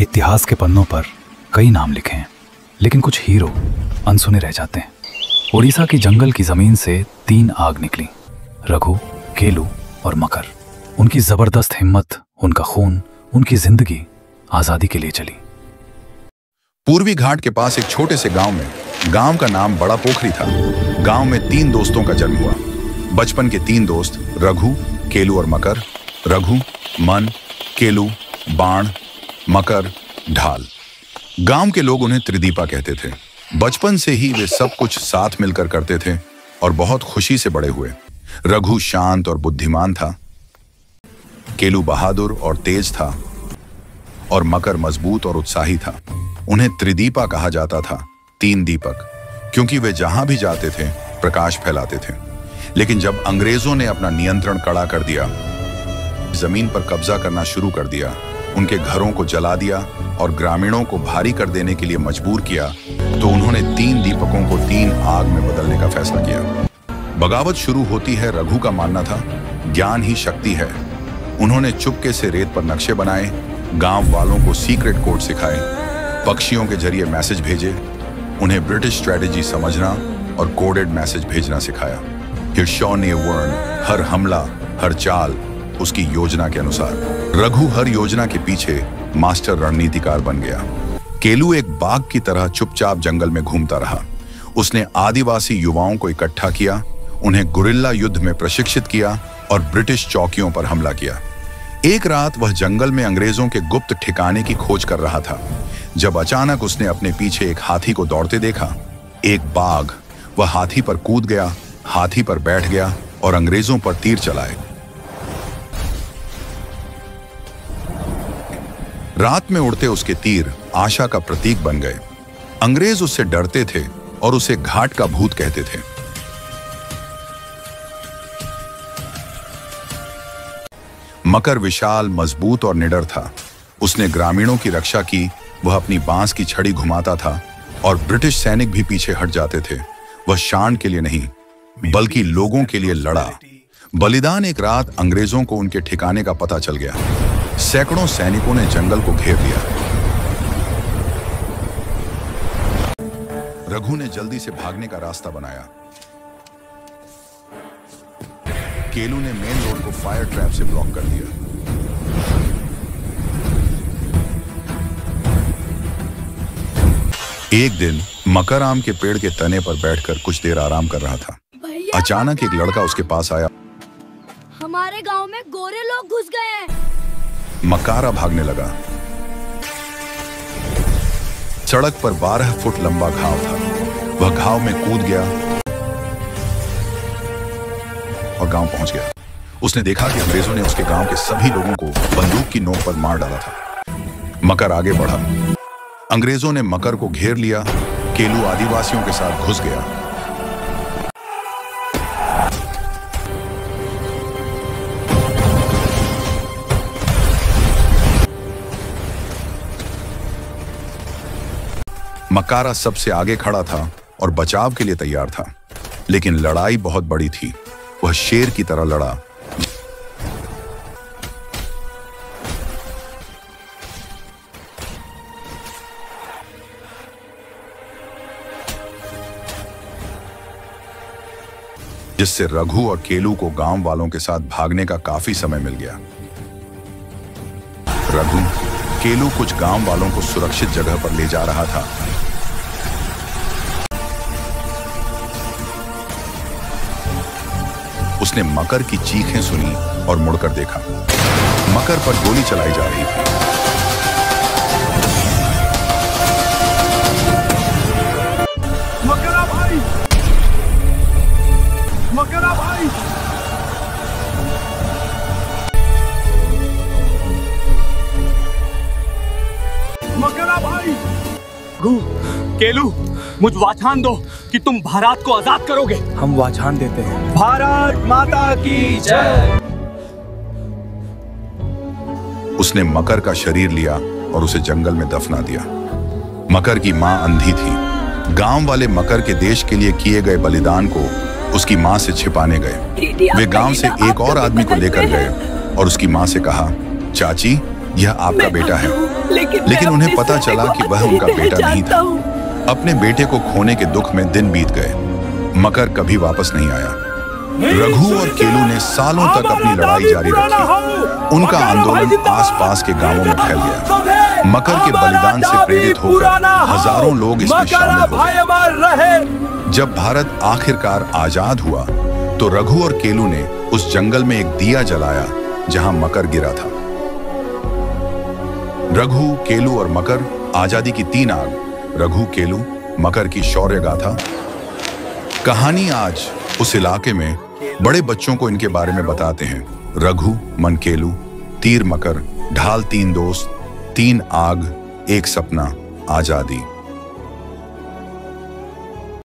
इतिहास के पन्नों पर कई नाम लिखे हैं, लेकिन कुछ हीरो अनसुने रह जाते हैं। उड़ीसा की जंगल की जमीन से 3 आग निकली, रघु, केलू और मकर। उनकी जबरदस्त हिम्मत, उनका खून, उनकी जिंदगी आजादी के लिए चली। पूर्वी घाट के पास एक छोटे से गांव का नाम बड़ा पोखरी था। गांव में 3 दोस्तों का जन्म हुआ। बचपन के 3 दोस्त रघु, केलू और मकर। रघु मन, केलू बाण, मकर ढाल। गांव के लोग उन्हें त्रिदीपा कहते थे। बचपन से ही वे सब कुछ साथ मिलकर करते थे और बहुत खुशी से बड़े हुए। रघु शांत और बुद्धिमान था, केलू बहादुर और तेज था और मकर मजबूत और उत्साही था। उन्हें त्रिदीपा कहा जाता था, 3 दीपक, क्योंकि वे जहां भी जाते थे प्रकाश फैलाते थे। लेकिन जब अंग्रेजों ने अपना नियंत्रण कड़ा कर दिया, जमीन पर कब्जा करना शुरू कर दिया, उनके घरों को जला दिया और ग्रामीणों को भारी कर देने के लिए मजबूर किया, तो उन्होंने 3 दीपकों को 3 आग में बदलने का फैसला किया। बगावत शुरू होती है। रघु का मानना था ज्ञान ही शक्ति है। उन्होंने चुपके से रेत पर नक्शे बनाए, गांव वालों को सीक्रेट कोड सिखाए, पक्षियों के जरिए मैसेज भेजे, उन्हें ब्रिटिश स्ट्रेटेजी समझना और कोडेड मैसेज भेजना सिखाया। फिर शॉ ने वर्ण, हर हमला, हर चाल उसकी योजना के अनुसार। रघु हर योजना के पीछे मास्टर रणनीतिकार बन गया। केलू एक बाघ की तरह चुपचाप जंगल में घूमता रहा। उसने आदिवासी युवाओं को इकट्ठा किया, उन्हें गुरिल्ला युद्ध में प्रशिक्षित किया और ब्रिटिश चौकियों पर हमला किया। एक रात वह जंगल में अंग्रेजों के गुप्त ठिकाने की खोज कर रहा था, जब अचानक उसने अपने पीछे एक हाथी को दौड़ते देखा। एक बाघ, वह हाथी पर कूद गया, हाथी पर बैठ गया और अंग्रेजों पर तीर चलाए। रात में उड़ते उसके तीर आशा का प्रतीक बन गए। अंग्रेज उससे डरते थे और उसे घाट का भूत कहते थे। मकर विशाल, मजबूत और निडर था। उसने ग्रामीणों की रक्षा की। वह अपनी बांस की छड़ी घुमाता था और ब्रिटिश सैनिक भी पीछे हट जाते थे। वह शान के लिए नहीं, बल्कि लोगों के लिए लड़ा। बलिदान। एक रात अंग्रेजों को उनके ठिकाने का पता चल गया। सैकड़ों सैनिकों ने जंगल को घेर लिया। रघु ने जल्दी से भागने का रास्ता बनाया। केलू ने मेन रोड को फायर ट्रैप से ब्लॉक कर दिया। एक दिन मकर आम के पेड़ के तने पर बैठकर कुछ देर आराम कर रहा था। अचानक एक लड़का उसके पास आया। हमारे गांव में गोरे लोग घुस गए हैं। मकारा भागने लगा। सड़क पर 12 फुट लंबा घाव था। वह घाव में कूद गया और गांव पहुंच गया। उसने देखा कि अंग्रेजों ने उसके गांव के सभी लोगों को बंदूक की नोक पर मार डाला था। मकर आगे बढ़ा। अंग्रेजों ने मकर को घेर लिया। केलू आदिवासियों के साथ घुस गया। मकारा सबसे आगे खड़ा था और बचाव के लिए तैयार था, लेकिन लड़ाई बहुत बड़ी थी। वह शेर की तरह लड़ा। जिससे रघु और केलू को गांव वालों के साथ भागने का काफी समय मिल गया। रघु, केलू कुछ गांव वालों को सुरक्षित जगह पर ले जा रहा था। उसने मकर की चीखें सुनी और मुड़कर देखा। मकर पर गोली चलाई जा रही थी। मकरा भाई! मकरा भाई! मकरा भाई! केलू, मुझ वाछान दो कि तुम भारत को आजाद करोगे। हम वाछान देते हैं। भारत माता की जय। उसने मकर का शरीर लिया और उसे जंगल में दफना दिया। मकर की मां अंधी थी। गांव वाले मकर के देश के लिए किए गए बलिदान को उसकी मां से छिपाने गए। वे गांव से एक और आदमी को लेकर गए और उसकी मां से कहा, चाची, यह आपका बेटा है। लेकिन उन्हें पता चला कि वह उनका बेटा नहीं था। अपने बेटे को खोने के दुख में दिन बीत गए। मकर कभी वापस नहीं आया। रघु और केलू ने सालों तक अपनी लड़ाई जारी रखी। उनका आंदोलन आसपास के गांवों में फैल गया। मकर के बलिदान से प्रेरित होकर हजारों लोग इसमें शामिल हो गए। जब भारत आखिरकार आजाद हुआ तो रघु और केलू ने उस जंगल में एक दिया जलाया जहां मकर गिरा था। रघु, केलू और मकर, आजादी की 3 आग। रघु, केलू, मकर की शौर्य गाथा। कहानी आज उस इलाके में बड़े बच्चों को इनके बारे में बताते हैं। रघु, मनकेलू, तीर मकर, ढाल 3 दोस्त, 3 आग, एक सपना, आजादी।